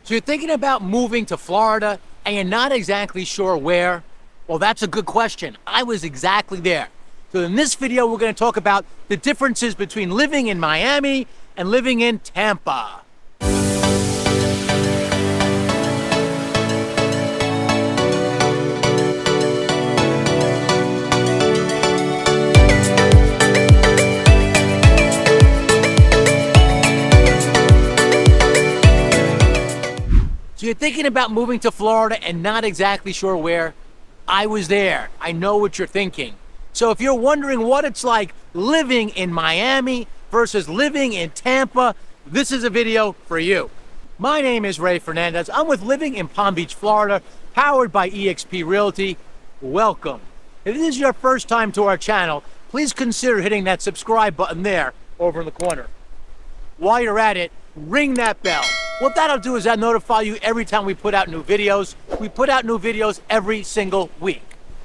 So you're thinking about moving to Florida and you're not exactly sure where? Well, that's a good question. I was exactly there. So in this video, we're going to talk about the differences between living in Miami and living in Tampa. So you're thinking about moving to Florida and not exactly sure where? I was there. I know what you're thinking. So if you're wondering what it's like living in Miami versus living in Tampa, this is a video for you. My name is Ray Fernandez. I'm with Living in Palm Beach, Florida, powered by eXp Realty. Welcome. If this is your first time to our channel, please consider hitting that subscribe button there over in the corner. While you're at it, ring that bell. What that'll do is that'll notify you every time we put out new videos. We put out new videos every single week.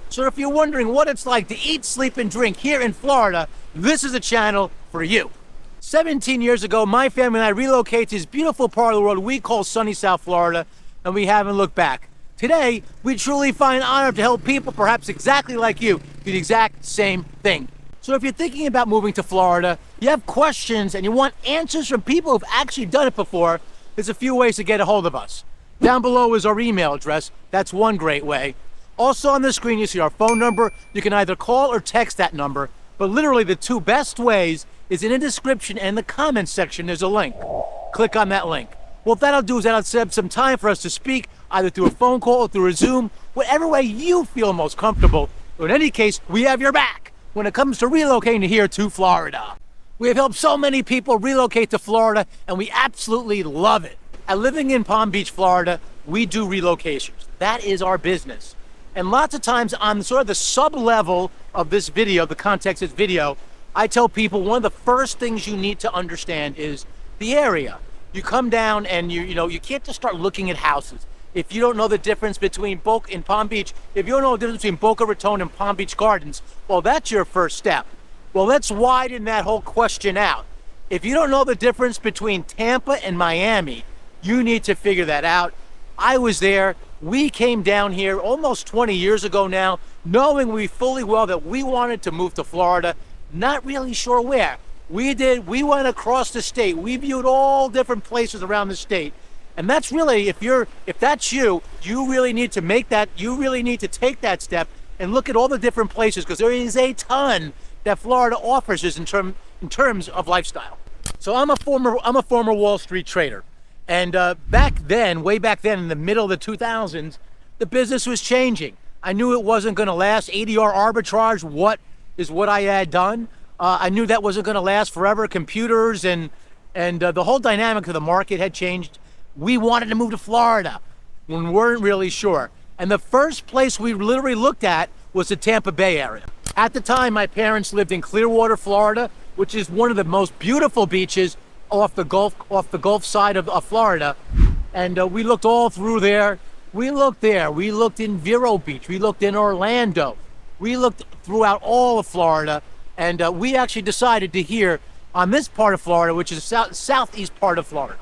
So if you're wondering what it's like to eat, sleep, and drink here in Florida, this is a channel for you. 17 years ago, my family and I relocated to this beautiful part of the world we call sunny South Florida, and we haven't looked back. Today, we truly find it honored to help people, perhaps exactly like you, do the exact same thing. So if you're thinking about moving to Florida, you have questions and you want answers from people who've actually done it before, there's a few ways to get a hold of us. Down below is our email address. That's one great way. Also on the screen, you see our phone number. You can either call or text that number, but literally the two best ways is in the description and the comments section. There's a link. Click on that link. What that'll do is that'll set up some time for us to speak, either through a phone call or through a Zoom, whatever way you feel most comfortable. But in any case, we have your back when it comes to relocating here to Florida. We have helped so many people relocate to Florida, and we absolutely love it. At Living in Palm Beach, Florida, we do relocations. That is our business. And lots of times on sort of the sub-level of this video, the context of this video, I tell people one of the first things you need to understand is the area. You come down and you can't just start looking at houses. If you don't know the difference between in Palm Beach, if you don't know the difference between Boca Raton and Palm Beach Gardens, well, that's your first step. Well, let's widen that whole question out. If you don't know the difference between Tampa and Miami, you need to figure that out. I was there. We came down here almost 20 years ago now, knowing we fully well that we wanted to move to Florida, not really sure where. We went across the state. We viewed all different places around the state. And that's really, if that's you, you really need to take that step and look at all the different places, because there is a ton that Florida offers us in terms of lifestyle. So I'm a former Wall Street trader. And way back then, in the middle of the 2000s, the business was changing. I knew it wasn't going to last. ADR arbitrage, what I had done. I knew that wasn't going to last forever. Computers and the whole dynamic of the market had changed. We wanted to move to Florida when we weren't really sure. And the first place we literally looked at was the Tampa Bay area. At the time, my parents lived in Clearwater, Florida, which is one of the most beautiful beaches off the Gulf side of Florida. And we looked all through there. We looked in Vero Beach. We looked in Orlando. We looked throughout all of Florida. And we actually decided to here on this part of Florida, which is the southeast part of Florida.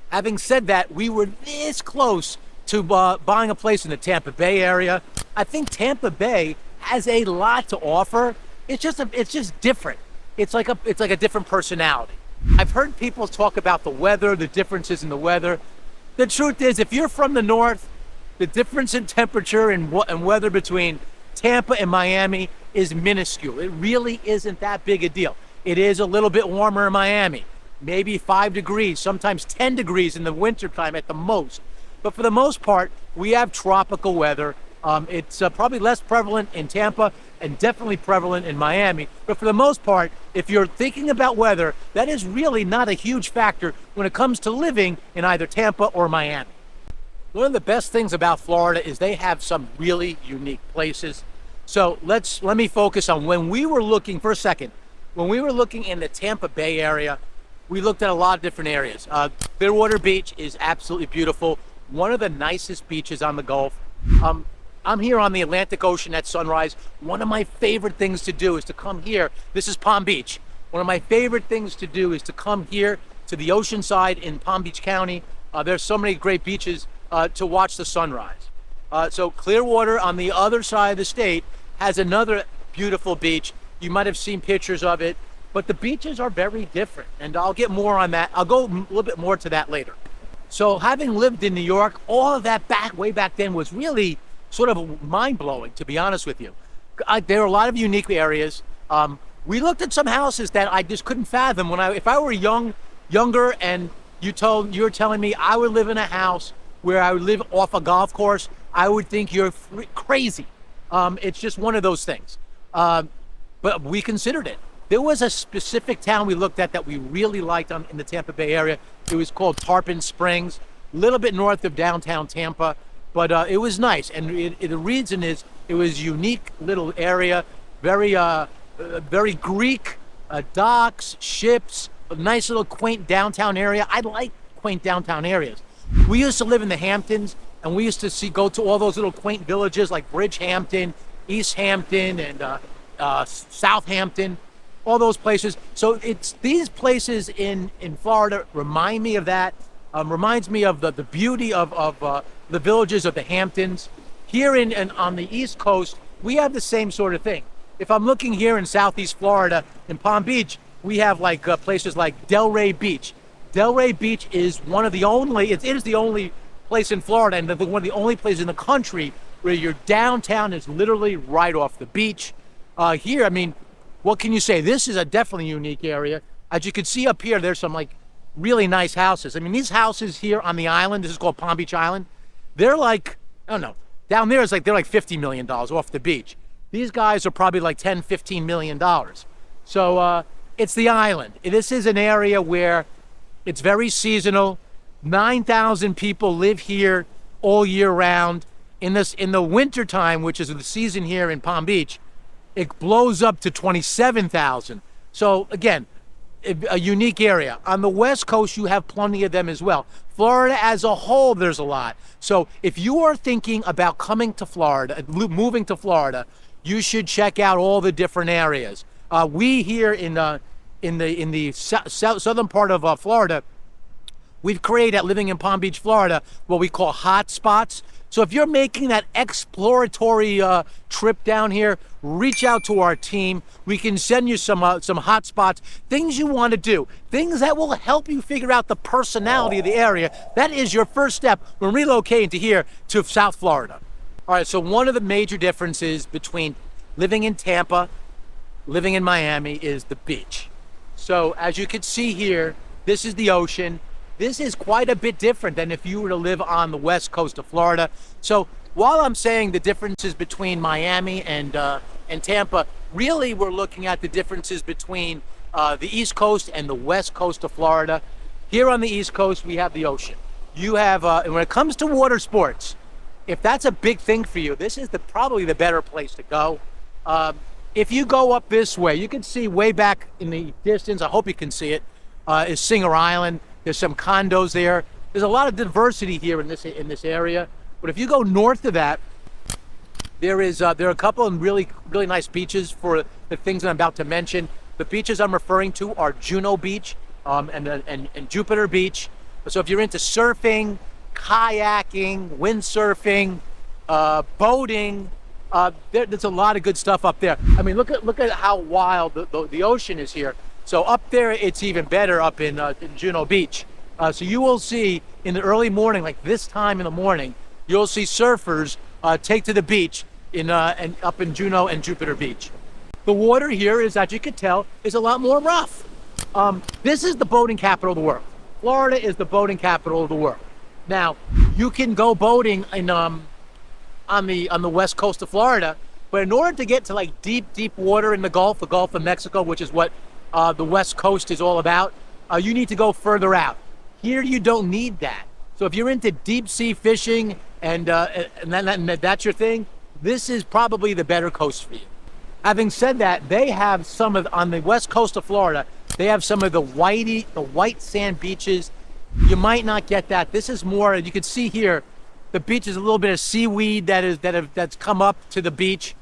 Having said that, we were this close to buying a place in the Tampa Bay area. I think Tampa Bay has a lot to offer. It's just different. It's like a different personality. I've heard people talk about the weather, the differences in the weather. The truth is, if you're from the north, the difference in temperature and weather between Tampa and Miami is minuscule. It really isn't that big a deal. It is a little bit warmer in Miami, maybe 5 degrees, sometimes 10 degrees in the wintertime at the most. But for the most part, we have tropical weather. It's probably less prevalent in Tampa and definitely prevalent in Miami. But for the most part, if you're thinking about weather, that is really not a huge factor when it comes to living in either Tampa or Miami. One of the best things about Florida is they have some really unique places. So let me focus on when we were looking for a second. When we were looking in the Tampa Bay area, we looked at a lot of different areas. Clearwater Beach is absolutely beautiful. One of the nicest beaches on the Gulf. I'm here on the Atlantic Ocean at sunrise. One of my favorite things to do is to come here. This is Palm Beach. One of my favorite things to do is to come here to the ocean side in Palm Beach County, There's so many great beaches to watch the sunrise. So Clearwater on the other side of the state has another beautiful beach. You might have seen pictures of it, but the beaches are very different, and I'll get more on that. I'll go a little bit more to that later. So having lived in New York, all of that way back then was really sort of mind-blowing, to be honest with you. There are a lot of unique areas. We looked at some houses that I just couldn't fathom. If I were younger, and you were telling me I would live in a house where I would live off a golf course, I would think you're crazy. It's just one of those things. But we considered it. There was a specific town we looked at that we really liked in the Tampa Bay area. It was called Tarpon Springs, a little bit north of downtown Tampa, but it was nice. And the reason is it was a unique little area, very Greek, docks, ships, a nice little quaint downtown area. I like quaint downtown areas. We used to live in the Hamptons, and we used to go to all those little quaint villages like Bridgehampton, East Hampton, and Southampton, all those places. So it's these places in Florida remind me of that. Reminds me of the beauty of the villages of the Hamptons. Here on the East Coast, we have the same sort of thing. If I'm looking here in Southeast Florida, in Palm Beach, we have like places like Delray Beach. Delray Beach is one of the only, it is the only place in Florida, and one of the only places in the country where your downtown is literally right off the beach. Here, I mean, what can you say? This is a definitely unique area. As you can see up here, there's some like really nice houses. I mean, these houses here on the island, this is called Palm Beach Island, they're like, I don't know, down there they're like $50 million off the beach. These guys are probably like $10, $15 million. So it's the island. This is an area where it's very seasonal. 9,000 people live here all year round. In the winter time, which is the season here in Palm Beach, it blows up to 27,000. So again, a unique area. On the West Coast, you have plenty of them as well. Florida as a whole, there's a lot. So if you are thinking about coming to Florida, moving to Florida, you should check out all the different areas. We here in the southern part of Florida, we've created, living in Palm Beach, Florida, what we call hot spots. So if you're making that exploratory trip down here, reach out to our team. We can send you some hot spots, things you want to do, things that will help you figure out the personality of the area. That is your first step when relocating to here to South Florida. All right, so one of the major differences between living in Tampa, living in Miami is the beach. So as you can see here, this is the ocean. This is quite a bit different than if you were to live on the west coast of Florida. So while I'm saying the differences between Miami and Tampa, really we're looking at the differences between the East Coast and the West Coast of Florida. Here on the East Coast, we have the ocean. You have, and when it comes to water sports, if that's a big thing for you, this is probably the better place to go. If you go up this way, you can see way back in the distance, I hope you can see it, is Singer Island. There's some condos there. There's a lot of diversity here in this area. But if you go north of that, there are a couple of really nice beaches for the things that I'm about to mention. The beaches I'm referring to are Juno Beach and Jupiter Beach. So if you're into surfing, kayaking, windsurfing, boating, there's a lot of good stuff up there. I mean, look at how wild the ocean is here. So up there, it's even better up in Juno Beach. So you will see in the early morning, like this time in the morning, you'll see surfers take to the beach and up in Juno and Jupiter Beach. The water here is, as you can tell, is a lot more rough. This is the boating capital of the world. Florida is the boating capital of the world. Now, you can go boating on the west coast of Florida, but in order to get to like deep water in the Gulf of Mexico, which is what the west coast is all about, you need to go further out. Here you don't need that. So if you're into deep sea fishing and that's your thing, this is probably the better coast for you. Having said that, they have on the west coast of Florida, they have some of the white sand beaches. You might not get that. This is more, you can see here, the beach is a little bit of seaweed that's come up to the beach.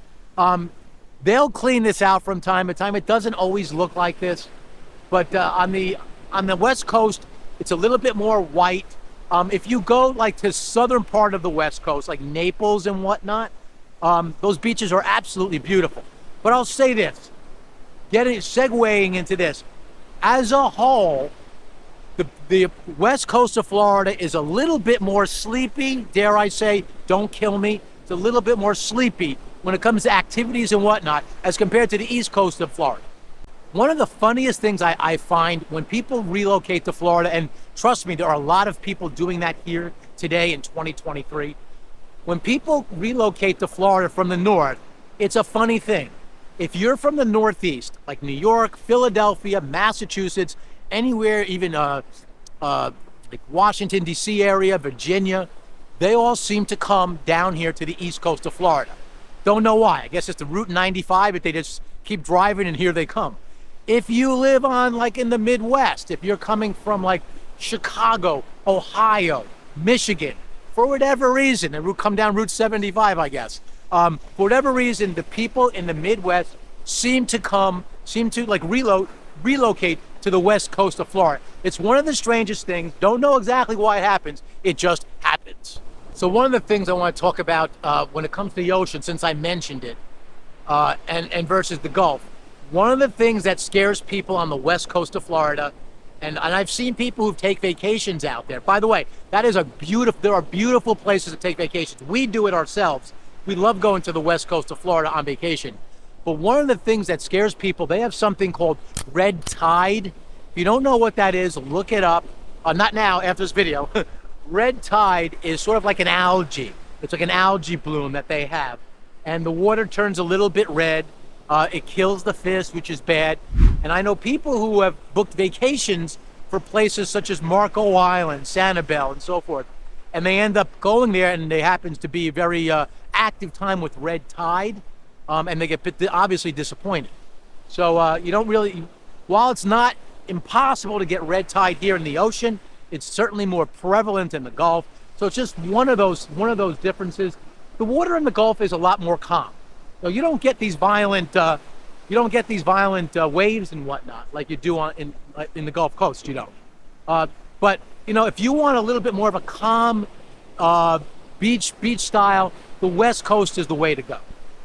They'll clean this out from time to time. It doesn't always look like this, but on the west coast, it's a little bit more white. If you go like to southern part of the West Coast, like Naples and whatnot, those beaches are absolutely beautiful. But I'll say this, segueing into this, as a whole, the west coast of Florida is a little bit more sleepy, dare I say, don't kill me. It's a little bit more sleepy when it comes to activities and whatnot as compared to the east coast of Florida. One of the funniest things I find when people relocate to Florida, and trust me, there are a lot of people doing that here today in 2023. When people relocate to Florida from the north, it's a funny thing. If you're from the Northeast, like New York, Philadelphia, Massachusetts, anywhere, even like Washington, D.C. area, Virginia, they all seem to come down here to the east coast of Florida. Don't know why. I guess it's the Route 95, but they just keep driving and here they come. If you live on like in the Midwest, if you're coming from like Chicago, Ohio, Michigan, for whatever reason, and come down Route 75, I guess. For whatever reason, the people in the Midwest seem to like relocate to the west coast of Florida. It's one of the strangest things. Don't know exactly why it happens. It just happens. So one of the things I want to talk about when it comes to the ocean, since I mentioned it, and versus the Gulf, one of the things that scares people on the west coast of Florida, and I've seen people who take vacations out there. By the way, there are beautiful places to take vacations. We do it ourselves. We love going to the west coast of Florida on vacation. But one of the things that scares people, they have something called red tide. If you don't know what that is, look it up. Not now, after this video. Red tide is sort of like an algae. It's like an algae bloom that they have. And the water turns a little bit red. It kills the fish, which is bad. And I know people who have booked vacations for places such as Marco Island, Sanibel, and so forth. And they end up going there, and they happens to be a very active time with red tide. And they get obviously disappointed. So you don't really, while it's not impossible to get red tide here in the ocean, it's certainly more prevalent in the Gulf. So it's just one of those differences. The water in the Gulf is a lot more calm. So you don't get these violent waves and whatnot like you do in the Gulf Coast. You don't. But you know, if you want a little bit more of a calm beach style, the West Coast is the way to go.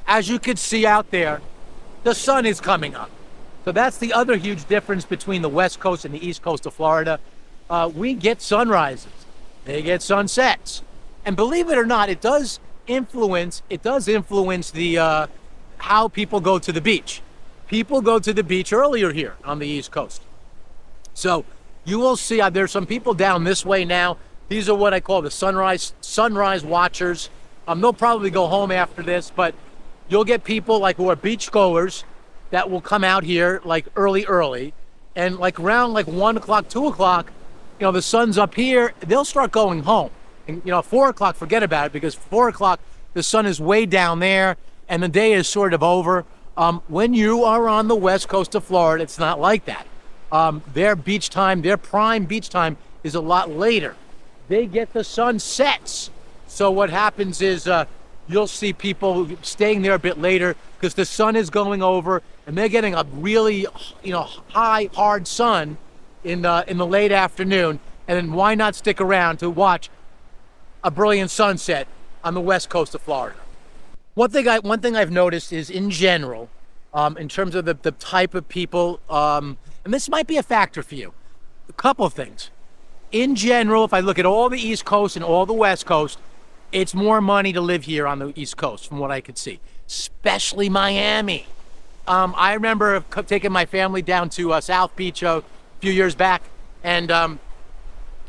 As you can see out there, the sun is coming up. So that's the other huge difference between the West Coast and the East Coast of Florida. We get sunrises, they get sunsets, and believe it or not, it does influence the how people go to the beach. People go to the beach earlier here on the East Coast. So you will see there's some people down this way now. These are what I call the sunrise watchers. They'll probably go home after this, but you'll get people like who are beach goers that will come out here like early, and like around like 1 o'clock, 2 o'clock, you know, the sun's up here, they'll start going home. And you know, 4 o'clock, forget about it, because 4 o'clock, the sun is way down there and the day is sort of over. When you are on the west coast of Florida, it's not like that. Their beach time, their prime beach time is a lot later. They get the sunsets. So what happens is you'll see people staying there a bit later because the sun is going over and they're getting a really, you know, hard sun in the late afternoon. And then why not stick around to watch a brilliant sunset on the west coast of Florida? One thing I've noticed is in general, in terms of the type of people, and this might be a factor for you, a couple of things. In general, if I look at all the East Coast and all the West Coast, it's more money to live here on the East Coast from what I could see, especially Miami. I remember taking my family down to South Beach a few years back, and I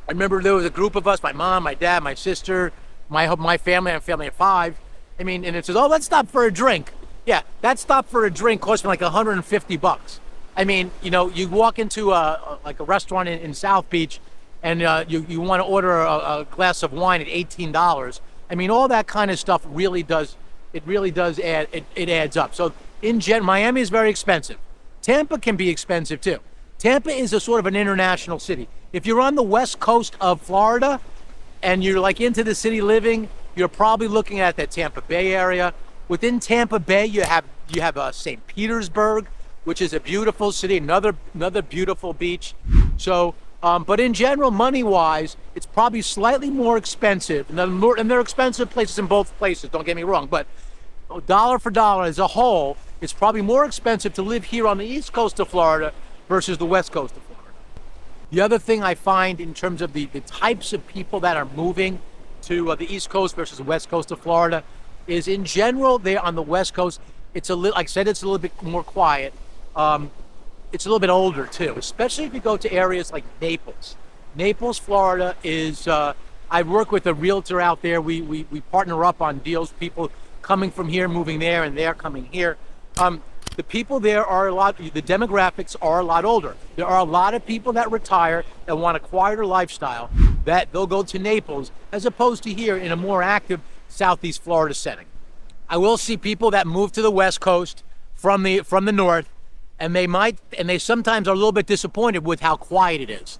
remember there was a group of us, my mom, my dad, my sister, my family, I'm a family of 5. I mean, and it says, oh, let's stop for a drink. Yeah, that stop for a drink cost me like $150. I mean, you know, you walk into like a restaurant in South Beach, and you want to order a glass of wine at $18. I mean, all that kind of stuff really does add, it adds up. So Miami is very expensive. Tampa can be expensive too. Tampa is a sort of an international city. If you're on the west coast of Florida and you're like into the city living, you're probably looking at that Tampa Bay area. Within Tampa Bay, you have St. Petersburg, which is a beautiful city, another beautiful beach. So But in general, money-wise, it's probably slightly more expensive. And there are expensive places in both places, don't get me wrong. But dollar for dollar as a whole, it's probably more expensive to live here on the east coast of Florida versus the west coast of Florida. The other thing I find in terms of the types of people that are moving to the east coast versus the west coast of Florida is, in general, they're on the west coast. It's a little, like I said, it's a little bit more quiet. It's a little bit older too, especially if you go to areas like Naples. Naples, Florida is, I work with a realtor out there. We partner up on deals, people coming from here, moving there, and they're coming here. The people there are the demographics are a lot older. There are a lot of people that retire that want a quieter lifestyle, that they'll go to Naples as opposed to here in a more active Southeast Florida setting. I will see people that move to the West Coast from the north, and they sometimes are a little bit disappointed with how quiet it is.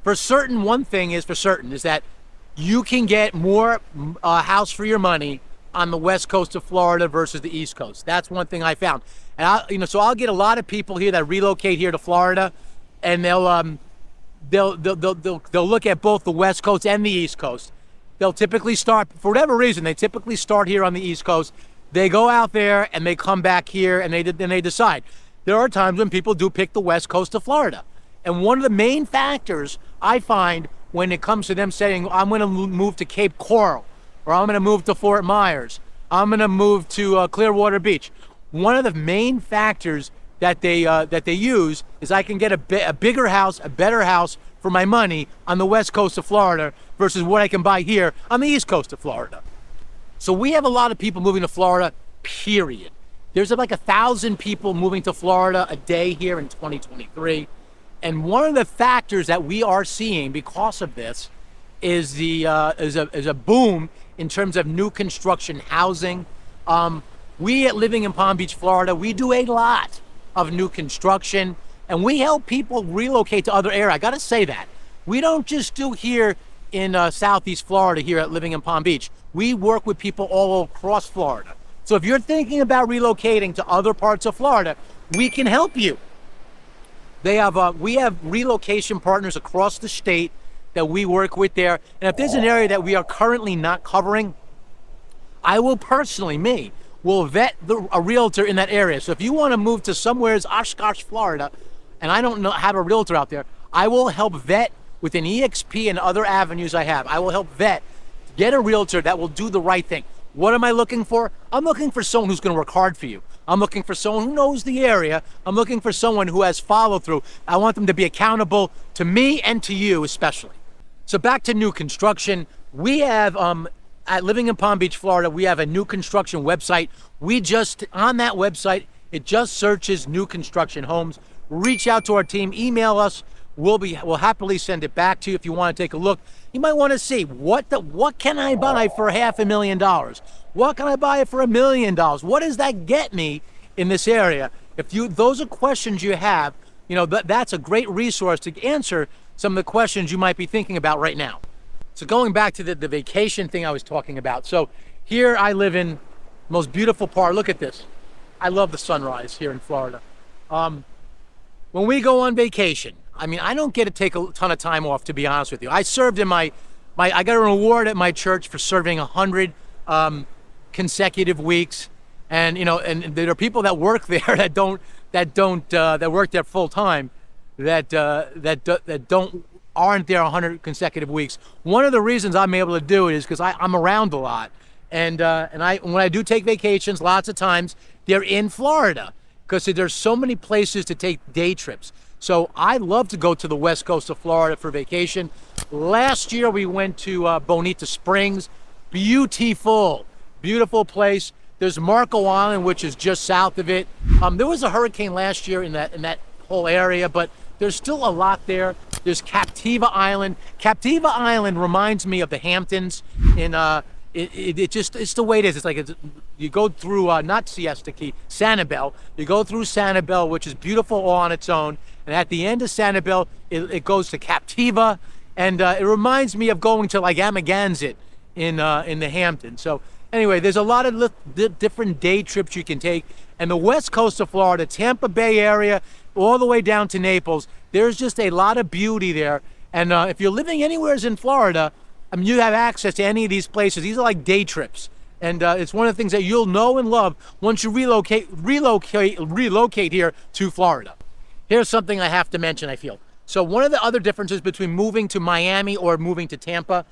For certain, one thing is for certain is that you can get more house for your money on the west coast of Florida versus the east coast. That's one thing I found. And so I'll get a lot of people here that relocate here to Florida, and they'll look at both the west coast and the east coast. They'll typically start, for whatever reason, they typically start here on the east coast. They go out there and they come back here and they decide. There are times when people do pick the west coast of Florida. And one of the main factors I find when it comes to them saying, I'm going to move to Cape Coral, or I'm going to move to Fort Myers, I'm going to move to Clearwater Beach. One of the main factors that they use is I can get a bigger house, a better house for my money on the west coast of Florida versus what I can buy here on the east coast of Florida. So we have a lot of people moving to Florida, period. There's like 1,000 people moving to Florida a day here in 2023. And one of the factors that we are seeing because of this is a boom in terms of new construction housing. We at Living in Palm Beach, Florida, we do a lot of new construction, and we help people relocate to other areas. I gotta say that. We don't just do here in Southeast Florida here at Living in Palm Beach. We work with people all across Florida. So if you're thinking about relocating to other parts of Florida, we can help you. We have relocation partners across the state that we work with there. And if there's an area that we are currently not covering, I will personally, will vet a realtor in that area. So if you want to move to somewhere as Oshkosh, Florida, and I don't have a realtor out there, I will help vet with an EXP and other avenues I have. I will help vet, get a realtor that will do the right thing. What am I looking for? I'm looking for someone who's going to work hard for you. I'm looking for someone who knows the area. I'm looking for someone who has follow through. I want them to be accountable to me and to you especially. So back to new construction. We have, at Living in Palm Beach, Florida, we have a new construction website. On that website, it just searches new construction homes. Reach out to our team, email us. We'll happily send it back to you if you want to take a look. You might want to see what can I buy for $500,000? What can I buy for $1 million? What does that get me in this area? Those are questions you have, that's a great resource to answer some of the questions you might be thinking about right now. So going back to the vacation thing I was talking about. So here I live in the most beautiful part. Look at this. I love the sunrise here in Florida. When we go on vacation, I don't get to take a ton of time off, to be honest with you. I served in I got an award at my church for serving 100 consecutive weeks. And, and there are people that work there that work there full time that aren't there 100 consecutive weeks. One of the reasons I'm able to do it is because I'm around a lot. And when I do take vacations, lots of times they're in Florida because there's so many places to take day trips. So I love to go to the west coast of Florida for vacation. Last year we went to Bonita Springs. Beautiful place. There's Marco Island, which is just south of it. There was a hurricane last year in that whole area, but there's still a lot there. There's Captiva Island. Captiva Island reminds me of the Hamptons. It's the way it is. It's like you go through not Siesta Key, Sanibel. You go through Sanibel, which is beautiful all on its own, and at the end of Sanibel, it goes to Captiva, and it reminds me of going to like Amagansett in the Hamptons. So anyway, there's a lot of different day trips you can take, and the west coast of Florida, Tampa Bay area, all the way down to Naples. There's just a lot of beauty there, And if you're living anywhere in Florida, I mean, you have access to any of these places. These are like day trips. And it's one of the things that you'll know and love once you relocate here to Florida. Here's something I have to mention, I feel. So one of the other differences between moving to Miami or moving to Tampa,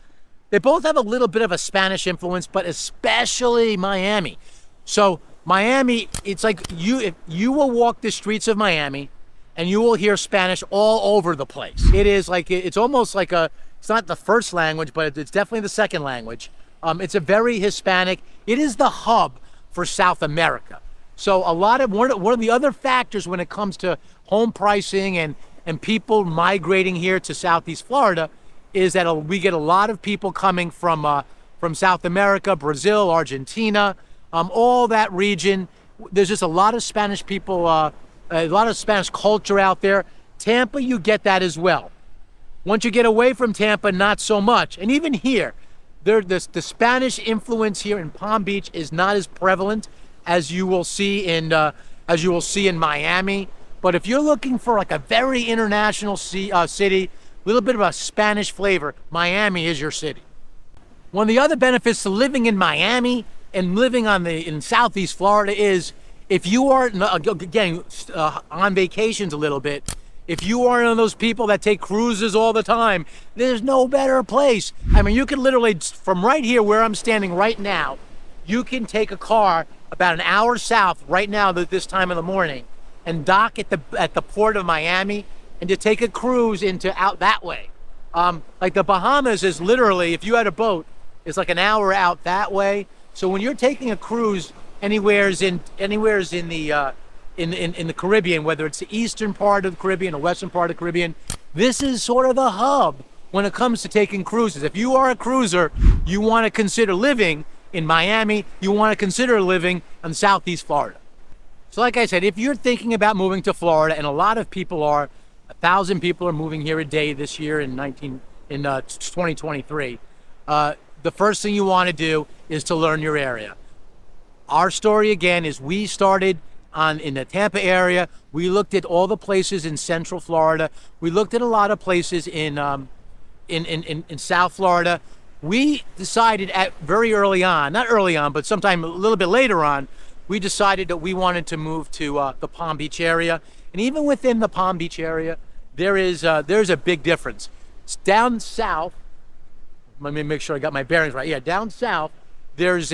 they both have a little bit of a Spanish influence, but especially Miami. So Miami, it's like if you will walk the streets of Miami and you will hear Spanish all over the place. It is like, it's almost like it's not the first language, but it's definitely the second language. It's a very Hispanic. It is the hub for South America. So one of the other factors when it comes to home pricing and people migrating here to Southeast Florida is that we get a lot of people coming from South America, Brazil, Argentina, all that region. There's just a lot of Spanish people, a lot of Spanish culture out there. Tampa, you get that as well. Once you get away from Tampa, not so much. And even here, the Spanish influence here in Palm Beach is not as prevalent as you will see in Miami. But if you're looking for like a very international city, a little bit of a Spanish flavor, Miami is your city. One of the other benefits to living in Miami and living in Southeast Florida is if you are again on vacations a little bit. If you are one of those people that take cruises all the time, there's no better place. I mean, you can literally, from right here where I'm standing right now, you can take a car about an hour south right now at this time of the morning and dock at the port of Miami and to take a cruise out that way. Like the Bahamas is literally, if you had a boat, it's like an hour out that way. So when you're taking a cruise anywheres in the Caribbean, whether it's the eastern part of the Caribbean or western part of the Caribbean, this is sort of the hub when it comes to taking cruises. If you are a cruiser, you want to consider living in Miami, you want to consider living in Southeast Florida. So like I said, if you're thinking about moving to Florida, and a lot of people are, 1,000 people are moving here a day this year in 2023, the first thing you want to do is to learn your area. Our story again is we started in the Tampa area. We looked at all the places in Central Florida. We looked at a lot of places in South Florida. We decided very early on, not early on, but sometime a little bit later on, we decided that we wanted to move to the Palm Beach area. And even within the Palm Beach area, there's a big difference. It's down south. Let me make sure I got my bearings right. Yeah, down south, there's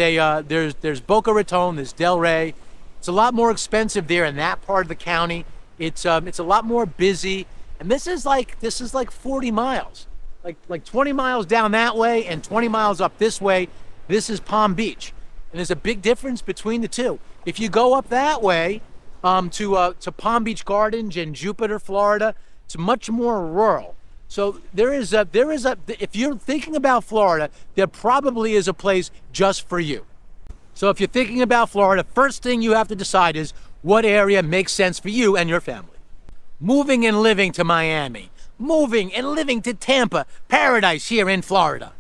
Boca Raton, there's Delray. It's a lot more expensive there in that part of the county. It's a lot more busy, and this is like 40 miles, like 20 miles down that way and 20 miles up this way. This is Palm Beach, and there's a big difference between the two. If you go up that way to Palm Beach Gardens and Jupiter, Florida, it's much more rural. So if you're thinking about Florida, there probably is a place just for you. So if you're thinking about Florida, first thing you have to decide is what area makes sense for you and your family. Moving and living to Miami, moving and living to Tampa, paradise here in Florida.